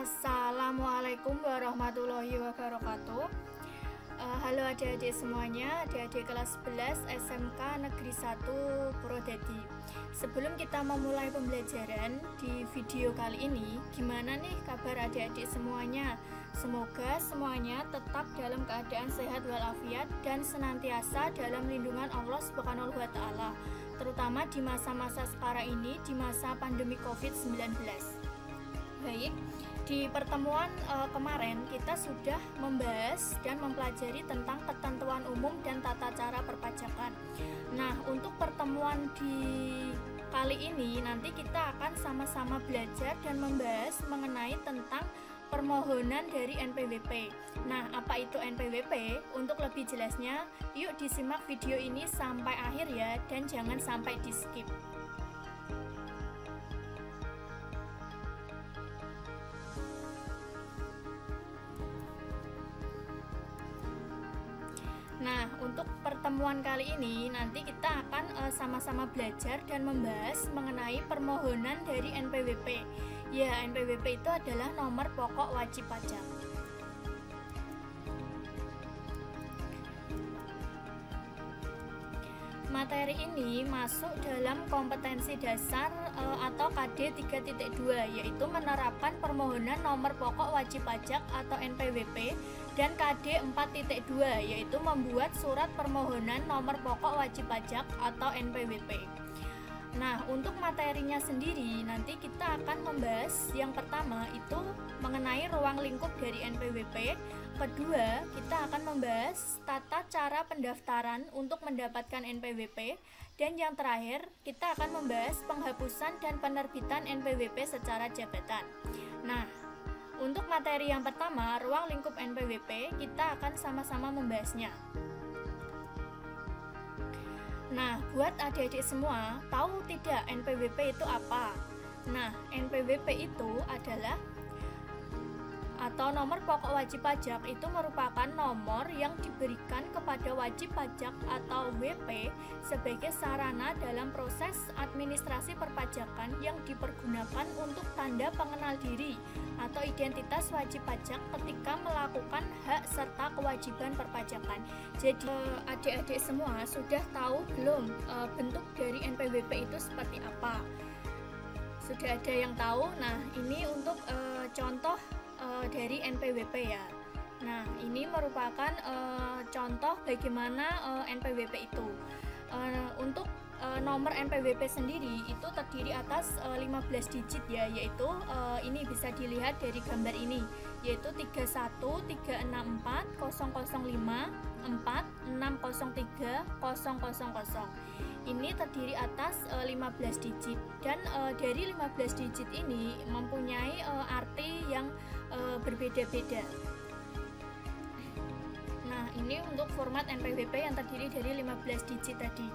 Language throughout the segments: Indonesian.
Assalamualaikum warahmatullahi wabarakatuh. Halo adik-adik semuanya, adik-adik kelas 11 SMK Negeri 1 Purwodadi. Sebelum kita memulai pembelajaran di video kali ini, gimana nih kabar adik-adik semuanya? Semoga semuanya tetap dalam keadaan sehat walafiat dan senantiasa dalam lindungan Allah Subhanahu wa Ta'ala, terutama di masa-masa sekarang ini, di masa pandemi COVID-19. Baik, di pertemuan kemarin kita sudah membahas dan mempelajari tentang ketentuan umum dan tata cara perpajakan. Nah, untuk pertemuan di kali ini nanti kita akan sama-sama belajar dan membahas mengenai tentang permohonan dari NPWP. Nah, apa itu NPWP? Untuk lebih jelasnya, yuk disimak video ini sampai akhir ya, dan jangan sampai di skip. Nah, untuk pertemuan kali ini nanti kita akan sama-sama belajar dan membahas mengenai permohonan dari NPWP. Ya, NPWP itu adalah nomor pokok wajib pajak. Materi ini masuk dalam kompetensi dasar atau KD 3.2, yaitu menerapkan permohonan nomor pokok wajib pajak atau NPWP, dan KD 4.2, yaitu membuat surat permohonan nomor pokok wajib pajak atau NPWP. Nah, untuk materinya sendiri nanti kita akan membahas yang pertama itu mengenai ruang lingkup dari NPWP. Kedua, kita akan membahas tata cara pendaftaran untuk mendapatkan NPWP. Dan yang terakhir, kita akan membahas penghapusan dan penerbitan NPWP secara jabatan. Nah, untuk materi yang pertama, ruang lingkup NPWP, kita akan sama-sama membahasnya. Nah, buat adik-adik semua, tahu tidak NPWP itu apa? Nah, NPWP itu adalah atau nomor pokok wajib pajak itu merupakan nomor yang diberikan kepada wajib pajak atau WP sebagai sarana dalam proses administrasi perpajakan yang dipergunakan untuk tanda pengenal diri atau identitas wajib pajak ketika melakukan hak serta kewajiban perpajakan. Jadi adik-adik semua sudah tahu belum bentuk dari NPWP itu seperti apa? Sudah ada yang tahu? Nah, ini untuk contoh dari NPWP ya. Nah, ini merupakan contoh bagaimana NPWP itu. Untuk nomor NPWP sendiri itu terdiri atas 15 digit ya, yaitu ini bisa dilihat dari gambar ini, yaitu 313645460300. Ini terdiri atas 15 digit, dan dari 15 digit ini mempunyai arti yang berbeda-beda. Nah, ini untuk format NPWP yang terdiri dari 15 digit tadi.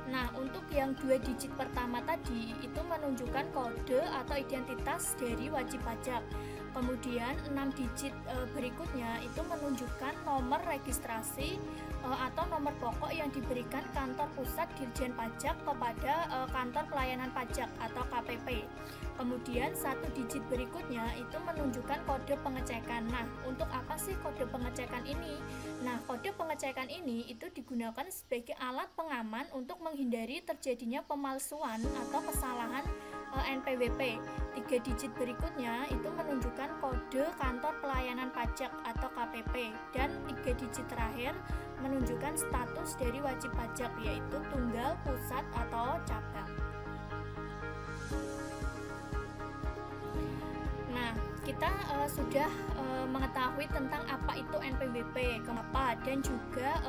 Nah, untuk yang 2 digit pertama tadi itu menunjukkan kode atau identitas dari wajib pajak. Kemudian 6 digit berikutnya itu menunjukkan nomor registrasi atau nomor pokok yang diberikan kantor pusat Dirjen Pajak kepada kantor pelayanan pajak atau KPP. Kemudian 1 digit berikutnya itu menunjukkan kode pengecekan. Nah, untuk apa sih kode pengecekan ini? Nah, kode pengecekan ini itu digunakan sebagai alat pengaman untuk menghindari terjadinya pemalsuan atau kesalahan NPWP. 3 digit berikutnya itu menunjukkan kode kantor pelayanan pajak atau KPP, dan 3 digit terakhir menunjukkan status dari wajib pajak, yaitu tunggal, pusat, atau cabang. Nah, kita sudah mengetahui tentang apa itu NPWP, kenapa, dan juga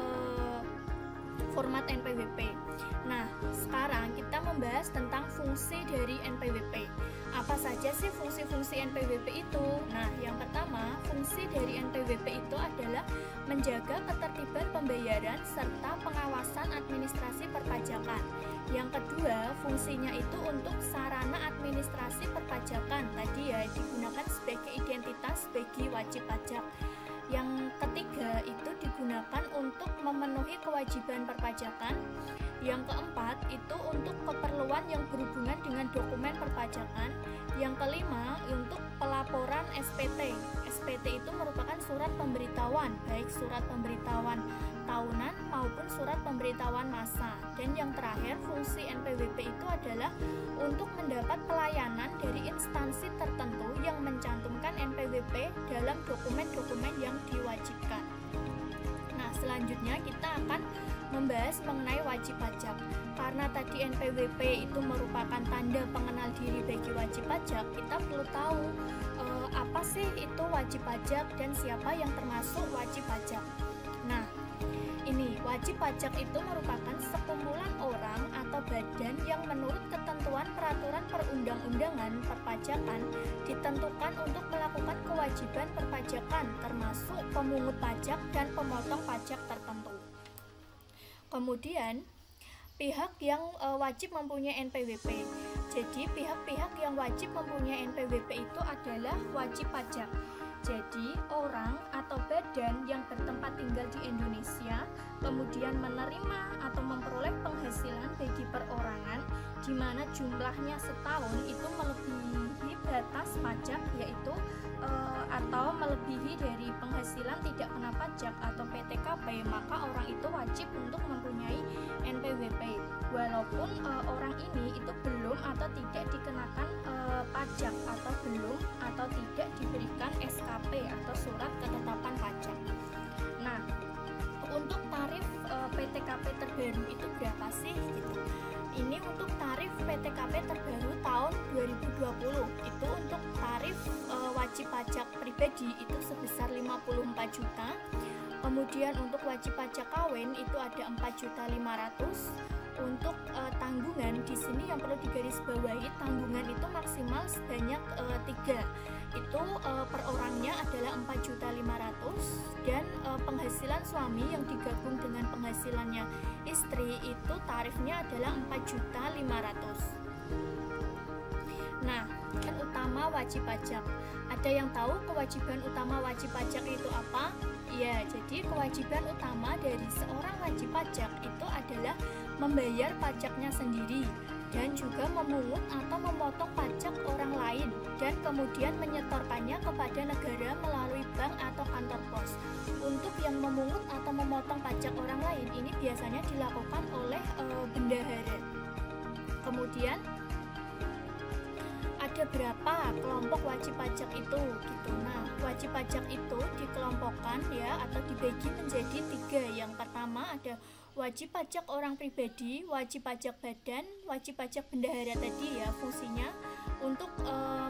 format NPWP. Nah, sekarang kita membahas tentang fungsi dari NPWP. Apa saja sih fungsi-fungsi NPWP itu? Nah, yang pertama, fungsi dari NPWP itu adalah menjaga ketertiban pembayaran serta pengawasan administrasi perpajakan. Yang kedua, fungsinya itu untuk sarana administrasi perpajakan. Tadi ya, digunakan sebagai identitas bagi wajib pajak. Yang ketiga, itu digunakan untuk memenuhi kewajiban perpajakan. Yang keempat itu untuk keperluan yang berhubungan dengan dokumen perpajakan. Yang kelima untuk pelaporan SPT. SPT itu merupakan surat pemberitahuan, baik surat pemberitahuan tahunan maupun surat pemberitahuan massa. Dan yang terakhir, fungsi NPWP itu adalah untuk mendapat pelayanan dari instansi tertentu yang mencantumkan NPWP dalam dokumen-dokumen yang diwajibkan. Nah, selanjutnya kita akan membahas mengenai wajib pajak. Karena tadi NPWP itu merupakan tanda pengenal diri bagi wajib pajak, kita perlu tahu apa sih itu wajib pajak dan siapa yang termasuk wajib pajak. Nah, ini wajib pajak itu merupakan sekumpulan orang atau badan yang menurut ketentuan peraturan perundang-undangan perpajakan ditentukan untuk melakukan kewajiban perpajakan, termasuk pemungut pajak dan pemotong pajak tertentu. Kemudian pihak yang wajib mempunyai NPWP. Jadi pihak-pihak yang wajib mempunyai NPWP itu adalah wajib pajak. Jadi orang atau badan yang bertempat tinggal di Indonesia kemudian menerima atau memperoleh penghasilan bagi perorangan di mana jumlahnya setahun itu melebihi batas pajak, yaitu atau melebihi dari penghasilan tidak kena pajak atau PTKP, maka orang itu wajib untuk mempunyai NPWP walaupun orang ini itu belum atau tidak dikenakan pajak atau belum atau tidak diberikan SKP atau surat ketetapan pajak. Nah, untuk tarif PTKP terbaru itu berapa sih gitu? Ini untuk tarif PTKP terbaru tahun 2020 itu untuk tarif wajib pajak pribadi itu sebesar 54 juta. Kemudian untuk wajib pajak kawin itu ada 4.500.000. Untuk tanggungan di sini yang perlu digarisbawahi, tanggungan itu maksimal sebanyak 3. Itu per orangnya adalah 4.500.000 dan penghasilan suami yang digabung dengan penghasilannya istri itu tarifnya adalah 4.500.000. Nah, kan utama wajib pajak. Ada yang tahu kewajiban utama wajib pajak itu apa? Ya, jadi kewajiban utama dari seorang wajib pajak itu adalah membayar pajaknya sendiri dan juga memungut atau memotong pajak orang lain dan kemudian menyetorkannya kepada negara melalui bank atau kantor pos. Untuk yang memungut atau memotong pajak orang lain ini biasanya dilakukan oleh bendahara. Kemudian ada berapa kelompok wajib pajak itu gitu. Nah, wajib pajak itu dikelompokkan ya atau dibagi menjadi 3. Yang pertama ada wajib pajak orang pribadi, wajib pajak badan, wajib pajak bendahara tadi ya, fungsinya untuk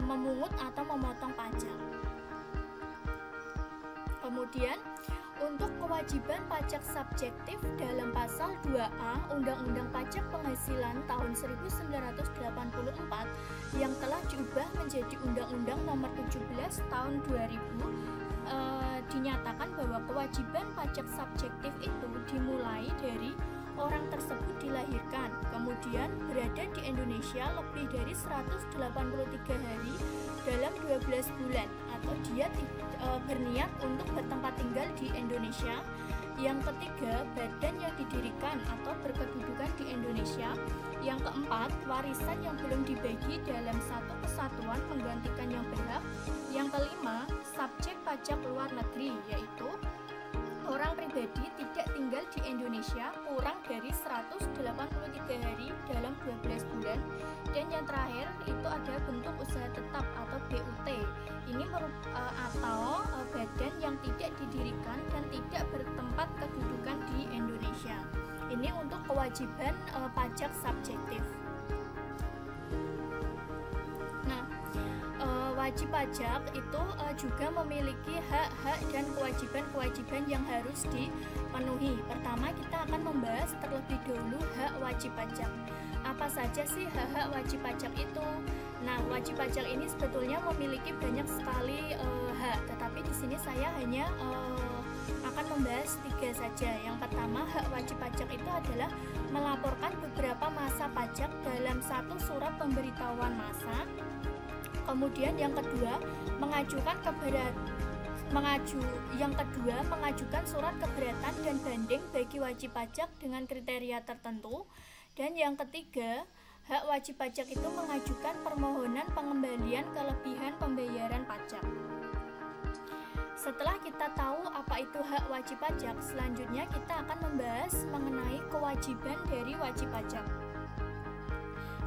memungut atau memotong pajak. Kemudian untuk kewajiban pajak subjektif dalam pasal 2A Undang-Undang Pajak Penghasilan tahun 1984 yang telah diubah menjadi Undang-Undang Nomor 17 tahun 2000 dinyatakan bahwa kewajiban pajak subjektif itu dimulai dari orang tersebut dilahirkan, kemudian berada di Indonesia lebih dari 183 hari dalam 12 bulan atau dia berniat untuk bertempat tinggal di Indonesia. Yang ketiga, badan yang didirikan atau berkedudukan di Indonesia. Yang keempat, warisan yang belum dibagi dalam satu kesatuan menggantikan yang berhak. Yang kelima, subjek pajak luar negeri, yaitu orang pribadi tidak tinggal di Indonesia kurang dari 183 hari dalam 12 bulan. Dan yang terakhir itu ada bentuk usaha tetap atau BUT. Ini atau badan yang tidak didirikan dan tidak bertempat kedudukan di Indonesia. Ini untuk kewajiban pajak subjektif. Nah, wajib pajak itu juga memiliki hak-hak dan kewajiban-kewajiban yang harus dipenuhi. Pertama, kita akan membahas terlebih dahulu hak wajib pajak. Apa saja sih hak-hak wajib pajak itu? Nah, wajib pajak ini sebetulnya memiliki banyak sekali hak, tetapi di sini saya hanya akan membahas 3 saja. Yang pertama, hak wajib pajak itu adalah melaporkan beberapa masa pajak dalam satu surat pemberitahuan massa. Kemudian yang kedua, mengajukan Yang kedua, mengajukan surat keberatan dan banding bagi wajib pajak dengan kriteria tertentu. Dan yang ketiga, hak wajib pajak itu mengajukan permohonan pengembalian kelebihan pembayaran pajak. Setelah kita tahu apa itu hak wajib pajak, selanjutnya kita akan membahas mengenai kewajiban dari wajib pajak.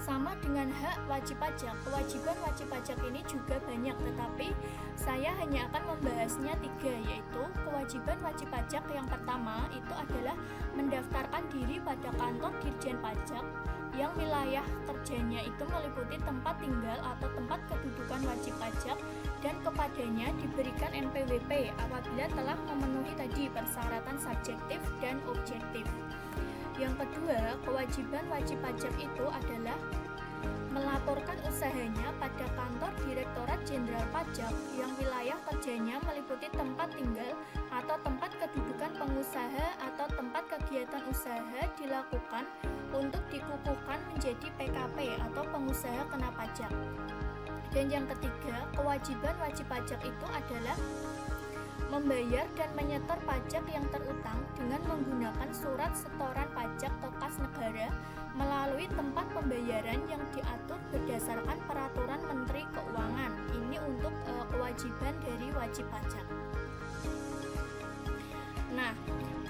Sama dengan hak wajib pajak, kewajiban wajib pajak ini juga banyak, tetapi saya hanya akan membahasnya 3, yaitu kewajiban wajib pajak yang pertama itu adalah mendaftarkan diri pada kantor Dirjen Pajak yang wilayah kerjanya itu meliputi tempat tinggal atau tempat kedudukan wajib pajak dan kepadanya diberikan NPWP apabila telah memenuhi tadi persyaratan subjektif dan objektif. Yang kedua, kewajiban wajib pajak itu adalah melaporkan usahanya pada kantor Direktorat Jenderal Pajak yang wilayah kerjanya meliputi tempat tinggal atau tempat kedudukan pengusaha atau tempat kegiatan usaha dilakukan untuk dikukuhkan menjadi PKP atau pengusaha kena pajak. Dan yang ketiga, kewajiban wajib pajak itu adalah membayar dan menyetor pajak yang terutang dengan menggunakan surat setoran pajak ke kas negara melalui tempat pembayaran yang diatur berdasarkan peraturan Menteri Keuangan. Ini untuk kewajiban dari wajib pajak. Nah,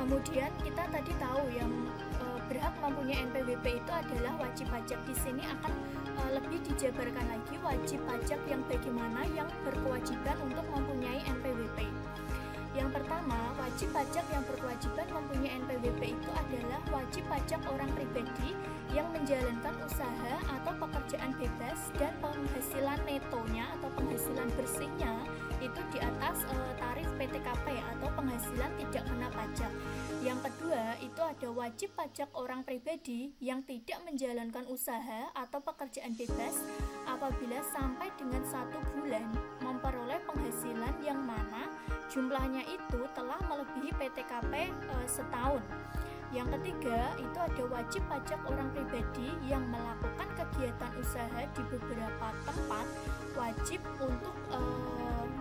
kemudian kita tadi tahu yang berhak mempunyai NPWP itu adalah wajib pajak. Di sini akan lebih dijabarkan lagi wajib pajak yang bagaimana yang berkewajiban untuk mempunyai NPWP. Yang pertama, wajib pajak yang berkewajiban mempunyai NPWP itu adalah wajib pajak orang pribadi yang menjalankan usaha atau pekerjaan bebas dan penghasilan netonya atau penghasilan bersihnya itu di atas tarif PTKP atau penghasilan tidak kena pajak. Yang kedua, itu ada wajib pajak orang pribadi yang tidak menjalankan usaha atau pekerjaan bebas apabila sampai dengan 1 bulan memperoleh penghasilan yang mana jumlahnya itu telah melebihi PTKP setahun. Yang ketiga, itu ada wajib pajak orang pribadi yang melakukan kegiatan usaha di beberapa tempat wajib untuk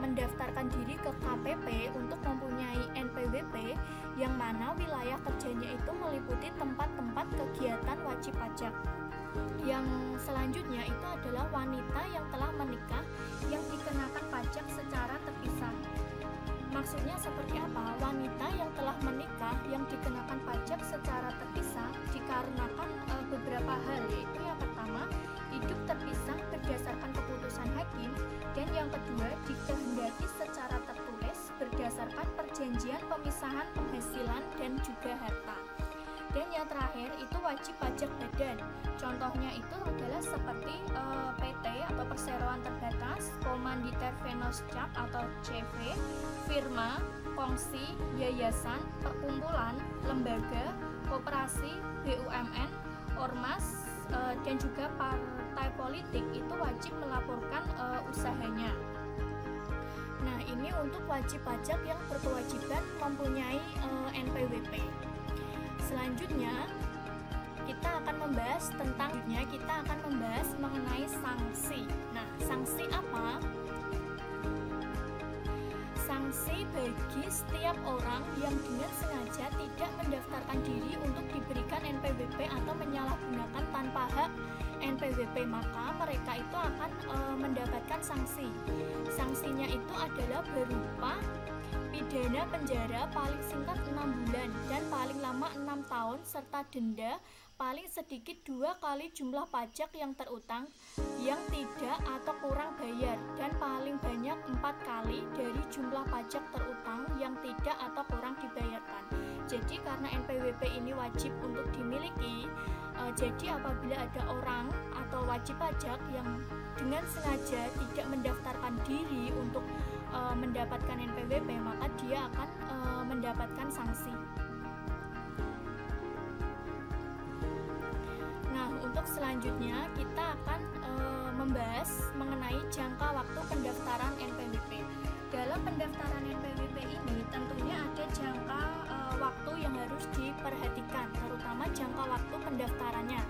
mendaftarkan diri ke KPP untuk mempunyai NPWP yang mana wilayah kerjanya itu meliputi tempat-tempat kegiatan wajib pajak. Yang selanjutnya itu adalah wanita yang telah menikah yang dikenakan pajak secara terpisah. Maksudnya seperti apa? Wanita yang telah menikah yang dikenakan pajak secara terpisah dikarenakan beberapa hal, yaitu yang pertama, hidup terpisah berdasarkan keputusan hakim, dan yang kedua, dikehendaki secara tertulis berdasarkan perjanjian pemisahan penghasilan dan juga harta. Dan yang terakhir itu wajib pajak badan. Contohnya itu adalah seperti PT atau perseroan terbatas, komanditer Venoscap atau CV, firma, kongsi, yayasan, perkumpulan, lembaga, koperasi, BUMN, ormas, dan juga partai politik itu wajib melaporkan usahanya. Nah, ini untuk wajib pajak yang berkewajiban mempunyai NPWP. Selanjutnya kita akan membahas mengenai sanksi. Nah, sanksi apa? Sanksi bagi setiap orang yang dengan sengaja tidak mendaftarkan diri untuk diberikan NPWP atau menyalahgunakan tanpa hak NPWP, maka mereka itu akan mendapatkan sanksi. Sanksinya itu adalah berupa pidana penjara paling singkat 6 bulan dan paling lama 6 tahun serta denda paling sedikit 2 kali jumlah pajak yang terutang yang tidak atau kurang bayar dan paling banyak 4 kali dari jumlah pajak terutang yang tidak atau kurang dibayarkan. Jadi karena NPWP ini wajib untuk dimiliki, jadi apabila ada orang atau wajib pajak yang dengan sengaja tidak mendaftarkan diri untuk mendapatkan NPWP, maka dia akan mendapatkan sanksi. Nah, untuk selanjutnya kita akan membahas mengenai jangka waktu pendaftaran NPWP. Dalam pendaftaran NPWP ini tentunya ada jangka waktu yang harus diperhatikan, terutama jangka waktu pendaftarannya,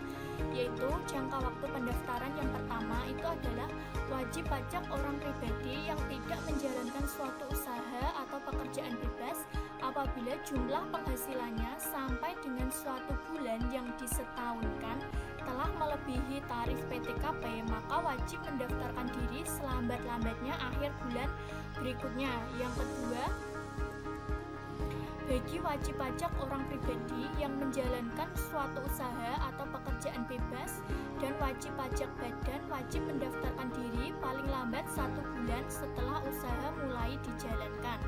yaitu jangka waktu pendaftaran yang pertama itu adalah wajib pajak orang pribadi yang tidak menjalankan suatu usaha usaha atau pekerjaan bebas apabila jumlah penghasilannya sampai dengan suatu bulan yang disetahunkan telah melebihi tarif PTKP, maka wajib mendaftarkan diri selambat-lambatnya akhir bulan berikutnya. Yang kedua, bagi wajib pajak orang pribadi yang menjalankan suatu usaha atau pekerjaan bebas dan wajib pajak badan wajib mendaftarkan diri paling lambat 1 bulan setelah usaha mulai dijalankan.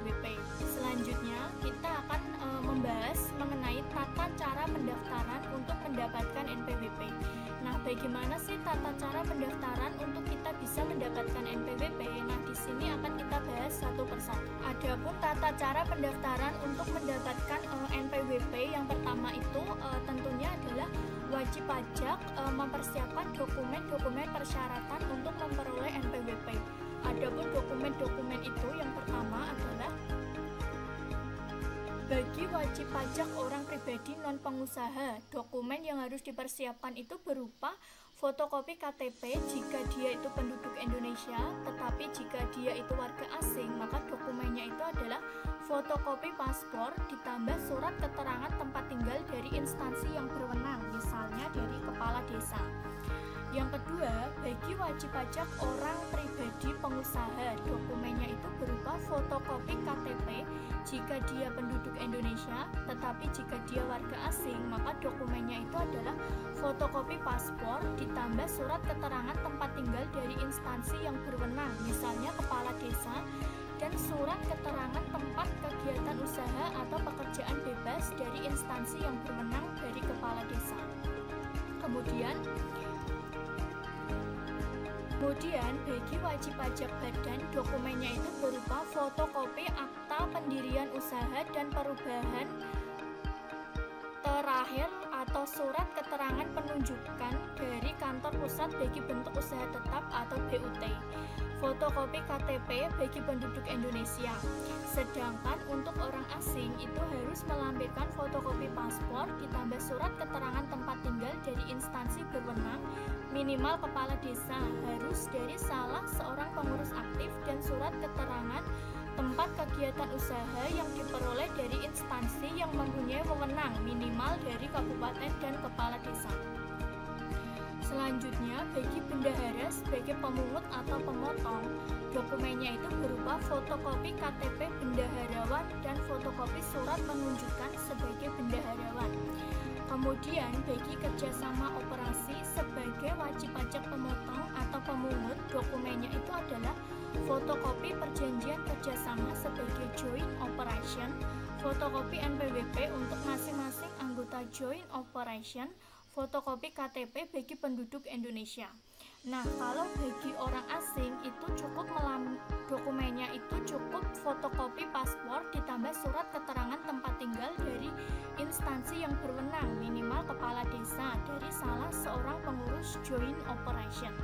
WP. Selanjutnya kita akan membahas mengenai tata cara pendaftaran untuk mendapatkan NPWP. Nah, bagaimana sih tata cara pendaftaran untuk kita bisa mendapatkan NPWP? Nah, di sini akan kita bahas satu persatu. Adapun tata cara pendaftaran untuk mendapatkan NPWP yang pertama itu tentunya adalah wajib pajak mempersiapkan dokumen-dokumen persyaratan untuk memperoleh NPWP. Adapun dokumen-dokumen itu yang pertama adalah bagi wajib pajak orang pribadi non pengusaha, dokumen yang harus dipersiapkan itu berupa fotokopi KTP jika dia itu penduduk Indonesia, tetapi jika dia itu warga asing, maka dokumennya itu adalah fotokopi paspor ditambah surat keterangan tempat tinggal dari instansi yang berwenang, misalnya dari kepala desa. Yang kedua, bagi wajib pajak orang pribadi pengusaha, dokumennya itu berupa fotokopi KTP jika dia penduduk Indonesia, tetapi jika dia warga asing, maka dokumennya itu adalah fotokopi paspor ditambah surat keterangan tempat tinggal dari instansi yang berwenang, misalnya kepala desa, dan surat keterangan tempat kegiatan usaha atau pekerjaan bebas dari instansi yang berwenang dari kepala desa. Kemudian bagi wajib pajak badan, dokumennya itu berupa fotokopi akta pendirian usaha dan perubahan terakhir atau surat keterangan penunjukan dari kantor pusat bagi bentuk usaha tetap atau BUT, fotokopi KTP bagi penduduk Indonesia. Sedangkan untuk orang asing itu harus melampirkan fotokopi paspor ditambah surat keterangan tempat tinggal dari instansi berwenang, minimal kepala desa, harus dari salah seorang pengurus aktif, dan surat keterangan tempat kegiatan usaha yang diperoleh dari instansi yang mempunyai wewenang, minimal dari kabupaten dan kepala desa. Selanjutnya, bagi bendahara sebagai pemungut atau pemotong, dokumennya itu berupa fotokopi KTP bendaharawan dan fotokopi surat penunjukan sebagai bendaharawan. Kemudian, bagi kerjasama operasi sebagai wajib pajak pemotong atau pemungut, dokumennya itu adalah fotokopi perjanjian kerjasama sebagai joint operation, fotokopi NPWP untuk masing-masing anggota joint operation, fotokopi KTP bagi penduduk Indonesia. Nah, kalau bagi orang asing itu cukup dokumennya itu cukup fotokopi paspor ditambah surat keterangan tempat tinggal dari instansi yang berwenang, minimal kepala desa, dari salah seorang pengurus joint operation.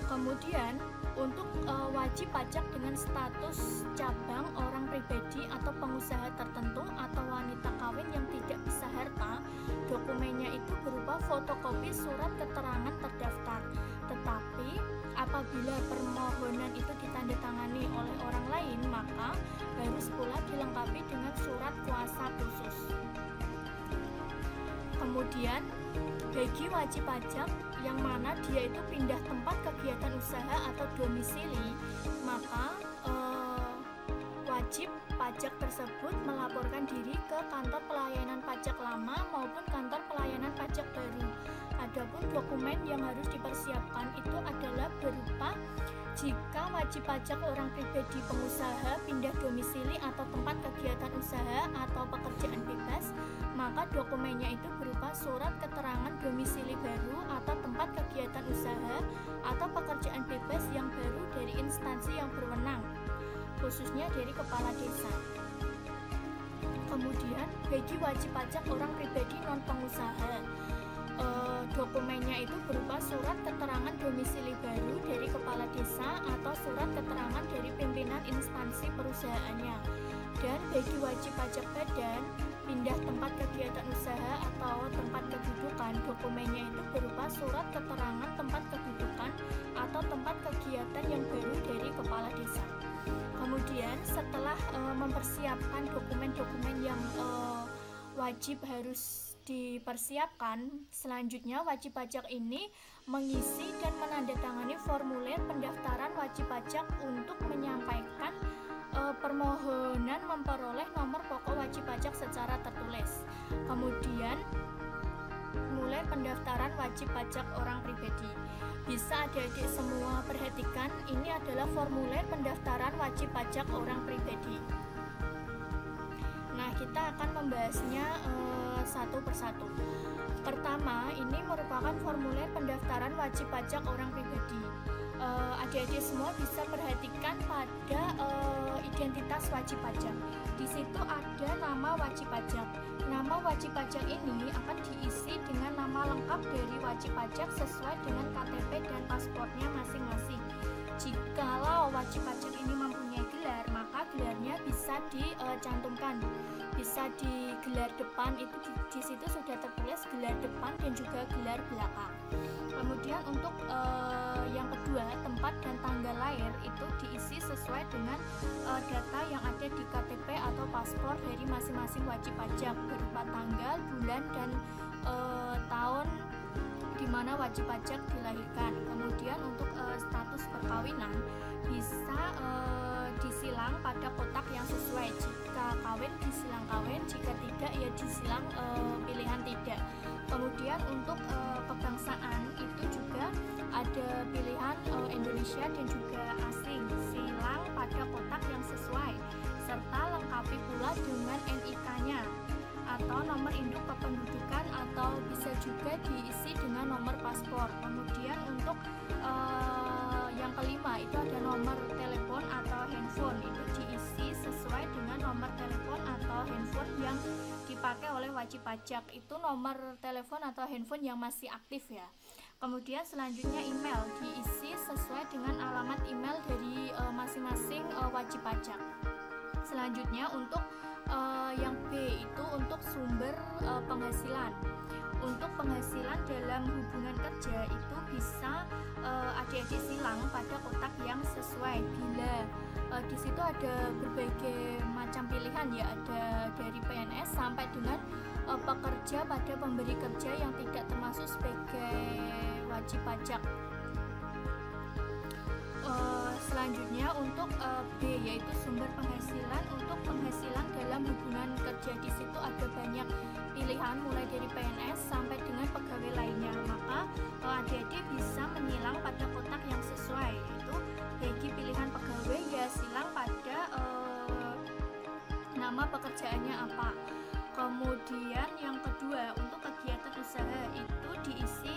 Kemudian untuk wajib pajak dengan status cabang orang pribadi atau pengusaha tertentu atau wanita kawin yang tidak bisa harta, dokumennya itu berupa fotokopi surat keterangan terdaftar. Tetapi apabila permohonan itu ditandatangani oleh orang lain, maka harus pula dilengkapi dengan surat kuasa khusus. Kemudian bagi wajib pajak yang mana dia itu pindah tempat kegiatan usaha atau domisili, maka wajib pajak tersebut melaporkan diri ke kantor pelayanan pajak lama maupun kantor pelayanan pajak baru. Adapun dokumen yang harus dipersiapkan itu adalah berupa jika wajib pajak orang pribadi pengusaha pindah domisili atau tempat kegiatan usaha atau pekerjaan bebas, maka dokumennya itu berupa surat keterangan domisili baru atau tempat kegiatan usaha atau pekerjaan bebas yang baru dari instansi yang berwenang, khususnya dari kepala desa. Kemudian bagi wajib pajak orang pribadi non pengusaha, dokumennya itu berupa surat keterangan domisili baru dari kepala desa atau surat keterangan dari pimpinan instansi perusahaannya. Dan bagi wajib pajak badan pindah tempat kegiatan usaha atau tempat kedudukan, dokumennya itu berupa surat keterangan tempat kedudukan atau tempat kegiatan yang baru dari kepala desa. Kemudian setelah mempersiapkan dokumen-dokumen yang wajib harus dipersiapkan, selanjutnya wajib pajak ini mengisi dan menandatangani formulir pendaftaran wajib pajak untuk menyampaikan permohonan memperoleh nomor pokok wajib pajak secara tertulis. Kemudian mulai pendaftaran wajib pajak orang pribadi. Bisa adik-adik semua perhatikan, ini adalah formulir pendaftaran wajib pajak orang pribadi. Nah, kita akan membahasnya satu persatu. Pertama, ini merupakan formulir pendaftaran wajib pajak orang pribadi. Adik-adik semua bisa perhatikan pada identitas wajib pajak. Di situ ada nama wajib pajak. Nama wajib pajak ini akan diisi dengan nama lengkap dari wajib pajak sesuai dengan KTP dan paspornya masing-masing. Jikalau wajib pajak ini mempunyai gelar, maka gelarnya bisa dicantumkan. Bisa di gelar depan, itu di situ sudah tertulis gelar depan dan juga gelar belakang. Kemudian untuk yang kedua, tempat dan tanggal lahir itu diisi sesuai dengan data yang ada di KTP atau paspor dari masing-masing wajib pajak berupa tanggal, bulan, dan tahun di mana wajib pajak dilahirkan. Kemudian untuk status perkawinan bisa disilang pada kotak yang sesuai. Jika kawin disilang kawin, jika tidak ya disilang pilihan tidak. Kemudian untuk kebangsaan itu juga ada pilihan Indonesia dan juga asing, silang pada kotak yang sesuai serta lengkapi pula dengan NIK-nya atau nomor induk kependudukan, atau bisa juga diisi dengan nomor paspor. Kemudian untuk yang kelima itu ada nomor telepon atau handphone, itu diisi sesuai dengan nomor telepon atau handphone yang dipakai oleh wajib pajak. Itu nomor telepon atau handphone yang masih aktif ya. Kemudian selanjutnya email diisi sesuai dengan alamat email dari masing-masing wajib pajak. Selanjutnya untuk yang B itu untuk sumber penghasilan. Untuk penghasilan dalam hubungan kerja itu bisa adik-adik silang pada kotak yang sesuai. Bila di situ ada berbagai macam pilihan ya, ada dari PNS sampai dengan pekerja pada pemberi kerja yang tidak termasuk sebagai wajib pajak. Selanjutnya untuk B yaitu sumber penghasilan. Untuk penghasilan dalam hubungan kerja, di situ ada banyak pilihan mulai dari PNS sampai dengan pegawai lainnya. Maka adik-adik bisa menyilang pada kotak yang sesuai, yaitu bagi pilihan pegawai ya silang pada nama pekerjaannya apa. Kemudian yang kedua untuk kegiatan usaha itu diisi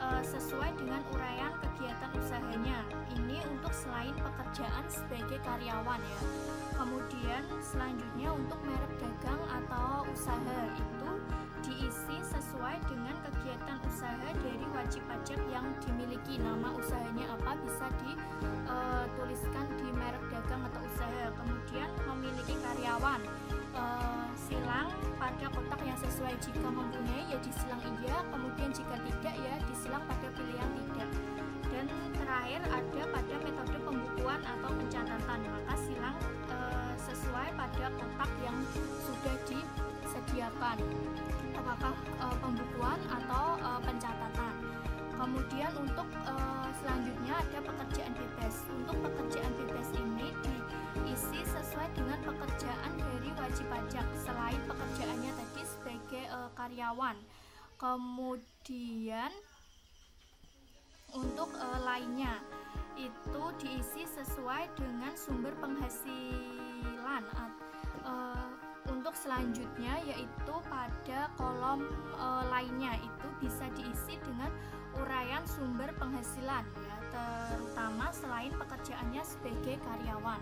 sesuai dengan uraian kegiatan usahanya. Ini untuk selain pekerjaan sebagai karyawan ya. Kemudian selanjutnya untuk merek dagang atau usaha itu diisi sesuai dengan kegiatan usaha dari wajib pajak yang dimiliki. Nama usahanya apa bisa dituliskan di merek dagang atau usaha. Kemudian memiliki karyawan, silang pada kotak yang sesuai. Jika mempunyai ya disilang iya, kemudian jika tidak ya disilang pada pilihan tidak. Dan terakhir ada pada metode pembukuan atau pencatatan, maka silang sesuai pada kotak yang sudah disediakan, apakah pembukuan atau pencatatan. Kemudian untuk selanjutnya ada pekerjaan bebas. Untuk pekerjaan bebas ini diisi sesuai dengan pekerjaan dari wajib pajak selain pekerjaannya tadi sebagai karyawan. Kemudian untuk lainnya itu diisi sesuai dengan sumber penghasilan. Untuk selanjutnya yaitu pada kolom lainnya itu bisa diisi dengan uraian sumber penghasilan ya, terutama selain pekerjaannya sebagai karyawan.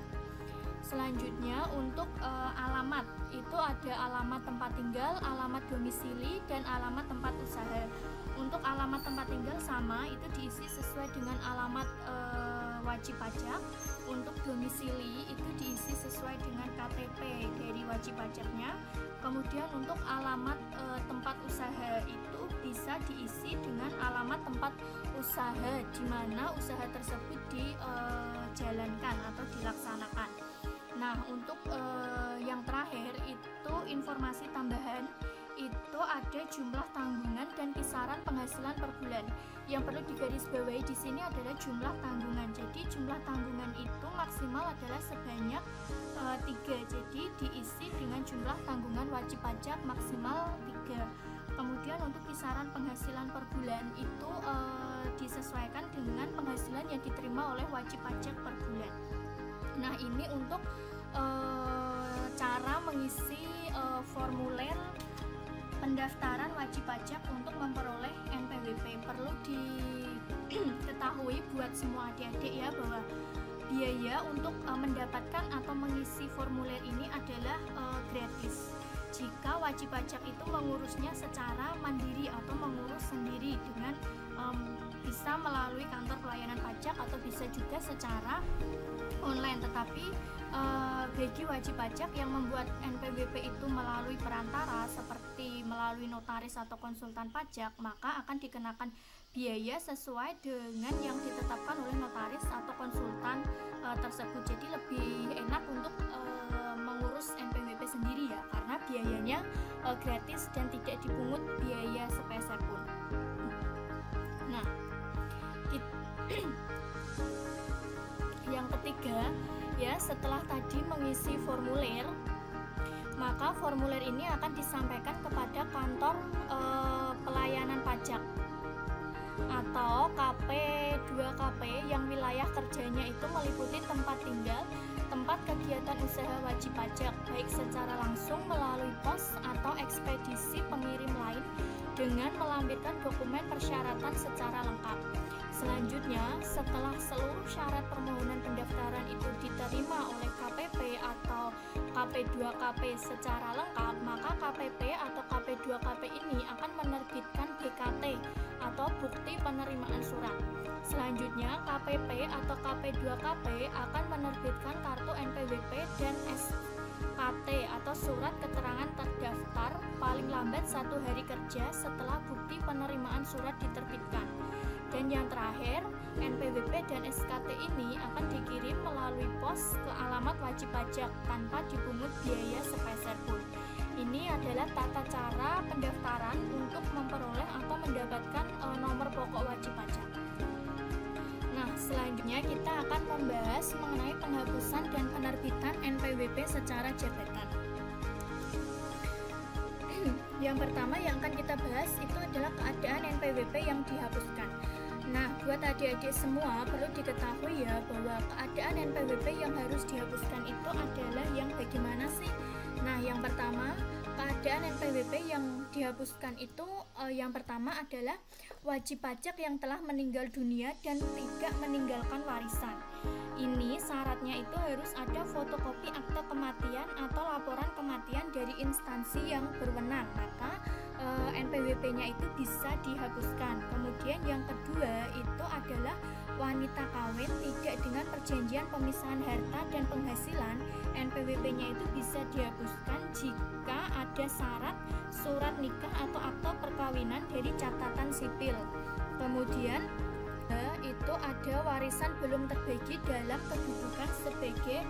Selanjutnya untuk alamat itu ada alamat tempat tinggal, alamat domisili, dan alamat tempat usaha. Untuk alamat tempat tinggal sama, itu diisi sesuai dengan alamat wajib pajak. Untuk domisili itu diisi sesuai dengan KTP dari wajib pajaknya. Kemudian untuk alamat tempat usaha itu bisa bisa diisi dengan alamat tempat usaha di mana usaha tersebut dijalankan atau dilaksanakan. Nah, untuk yang terakhir itu informasi tambahan, itu ada jumlah tanggungan dan kisaran penghasilan per bulan. Yang perlu digarisbawahi di sini adalah jumlah tanggungan. Jadi jumlah tanggungan itu maksimal adalah sebanyak 3. Jadi diisi dengan jumlah tanggungan wajib pajak maksimal 3. Kemudian untuk kisaran penghasilan per bulan itu disesuaikan dengan penghasilan yang diterima oleh wajib pajak per bulan. Nah, ini untuk cara mengisi formulir pendaftaran wajib pajak untuk memperoleh NPWP. Perlu diketahui buat semua adik-adik ya, bahwa biaya untuk mendapatkan atau mengisi formulir ini adalah gratis jika wajib pajak itu mengurusnya secara mandiri atau mengurus sendiri dengan bisa melalui kantor pelayanan pajak atau bisa juga secara online. Tetapi bagi wajib pajak yang membuat NPWP itu melalui perantara seperti melalui notaris atau konsultan pajak, maka akan dikenakan biaya sesuai dengan yang ditetapkan oleh notaris atau konsultan tersebut. Jadi lebih enak untuk mengurus NPWP sendiri ya, karena biayanya gratis dan tidak dipungut biaya sepeser pun. Nah, yang ketiga ya, setelah tadi mengisi formulir, maka formulir ini akan disampaikan kepada kantor pelayanan pajak atau KP2KP yang wilayah kerjanya itu meliputi tempat tinggal, tempat kegiatan usaha wajib pajak, baik secara langsung melalui pos atau ekspedisi pengirim lain dengan melampirkan dokumen persyaratan secara lengkap. Selanjutnya, setelah seluruh syarat permohonan pendaftaran itu diterima oleh KPP atau KP2KP secara lengkap, maka KPP atau KP2KP ini akan menerbitkan BKT atau bukti penerimaan surat. Selanjutnya, KPP atau KP2KP akan menerbitkan kartu NPWP dan SKT atau surat keterangan terdaftar paling lambat 1 hari kerja setelah bukti penerimaan surat diterbitkan. Dan yang terakhir, NPWP dan SKT ini akan dikirim melalui pos ke alamat wajib pajak tanpa dipungut biaya sepeser pun. Ini adalah tata cara pendaftaran untuk memperoleh atau mendapatkan nomor pokok wajib pajak. Nah, selanjutnya kita akan membahas mengenai penghapusan dan penerbitan NPWP secara jabatan. Yang pertama yang akan kita bahas itu adalah keadaan NPWP yang dihapuskan. Nah, buat adik-adik semua perlu diketahui ya bahwa keadaan NPWP yang harus dihapuskan itu adalah yang bagaimana sih? Nah, yang pertama, keadaan NPWP yang dihapuskan itu yang pertama adalah wajib pajak yang telah meninggal dunia dan tidak meninggalkan warisan. Ini syaratnya itu harus ada fotokopi akte kematian atau laporan kematian dari instansi yang berwenang, maka NPWP-nya itu bisa dihapuskan. Kemudian yang kedua itu adalah wanita kawin tidak dengan perjanjian pemisahan harta dan penghasilan, NPWP-nya itu bisa dihapuskan jika ada syarat surat nikah atau akte perkawinan dari catatan sipil. Kemudian itu ada warisan belum terbagi dalam kedudukan sebagai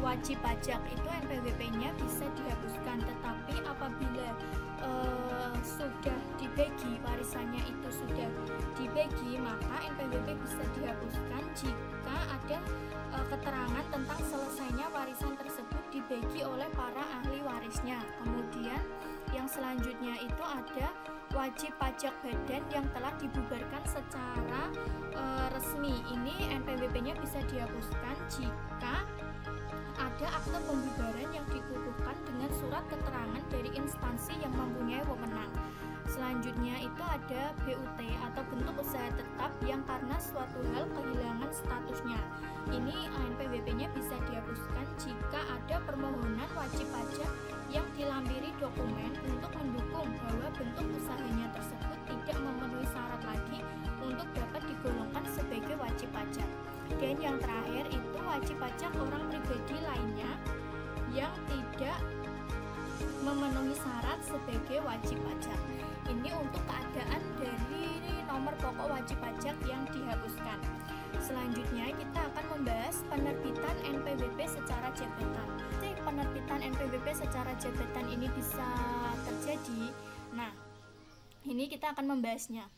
wajib pajak, itu NPWP-nya bisa dihapuskan. Tetapi apabila sudah dibagi, warisannya itu sudah dibagi, maka NPWP bisa dihapuskan jika ada keterangan tentang selesainya warisan tersebut dibagi oleh para ahli warisnya. Kemudian yang selanjutnya itu ada wajib pajak badan yang telah dibubarkan secara resmi. Ini NPWP-nya bisa dihapuskan jika ada akte pembubaran yang dikukuhkan dengan surat keterangan dari instansi yang mempunyai wewenang. Selanjutnya itu ada BUT atau bentuk usaha tetap yang karena suatu hal kehilangan statusnya. Ini NPWP-nya bisa dihapuskan jika ada permohonan wajib pajak yang dilampiri dokumen untuk mendukung bahwa bentuk usahanya tersebut tidak memenuhi syarat lagi untuk dapat digolongkan sebagai wajib pajak. Dan yang terakhir itu wajib pajak orang pribadi lainnya yang tidak memenuhi syarat sebagai wajib pajak. Ini untuk keadaan wajib pajak yang dihapuskan. Selanjutnya kita akan membahas penerbitan NPWP secara jabatan. Penerbitan NPWP secara jabatan ini bisa terjadi. Nah, ini kita akan membahasnya.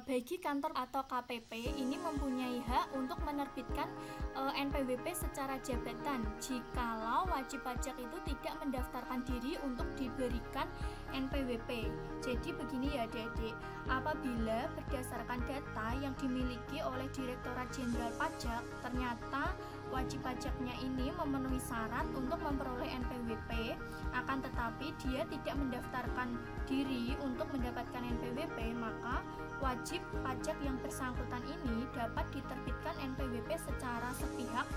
Bagi kantor atau KPP ini mempunyai hak untuk menerbitkan NPWP secara jabatan jikalau wajib pajak itu tidak mendaftarkan diri untuk diberikan NPWP. Jadi begini ya adik-adik, apabila berdasarkan data yang dimiliki oleh Direktorat Jenderal Pajak ternyata wajib pajaknya ini memenuhi syarat untuk memperoleh NPWP, akan tetapi dia tidak mendaftarkan diri untuk mendapatkan NPWP, maka wajib pajak yang bersangkutan ini dapat diterbitkan NPWP secara sepihak,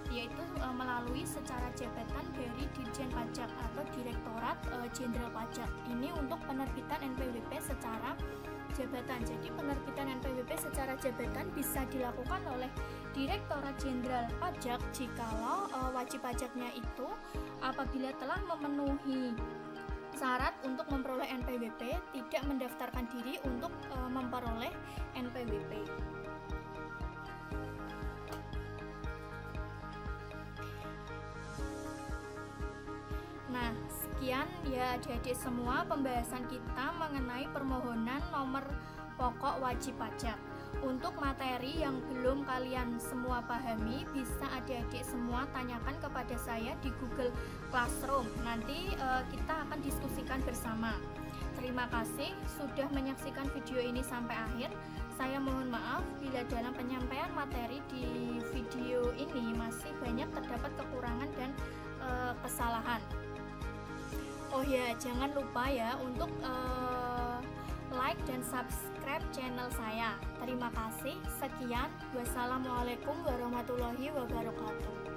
yaitu melalui secara jabatan dari Dirjen Pajak atau Direktorat Jenderal Pajak. Ini untuk penerbitan NPWP secara jabatan. Jadi penerbitan NPWP secara jabatan bisa dilakukan oleh Direktorat Jenderal Pajak jikalau wajib pajaknya itu apabila telah memenuhi syarat untuk memperoleh NPWP, tidak mendaftarkan diri untuk memperoleh NPWP. Nah, sekian ya adik-adik semua pembahasan kita mengenai permohonan nomor pokok wajib pajak. Untuk materi yang belum kalian semua pahami, bisa adik-adik semua tanyakan kepada saya di Google Classroom. Nanti kita akan diskusikan bersama. Terima kasih sudah menyaksikan video ini sampai akhir. Saya mohon maaf bila dalam penyampaian materi di video ini masih banyak terdapat kekurangan dan kesalahan. Oh ya, jangan lupa ya untuk like dan subscribe channel saya. Terima kasih. Sekian. Wassalamualaikum warahmatullahi wabarakatuh.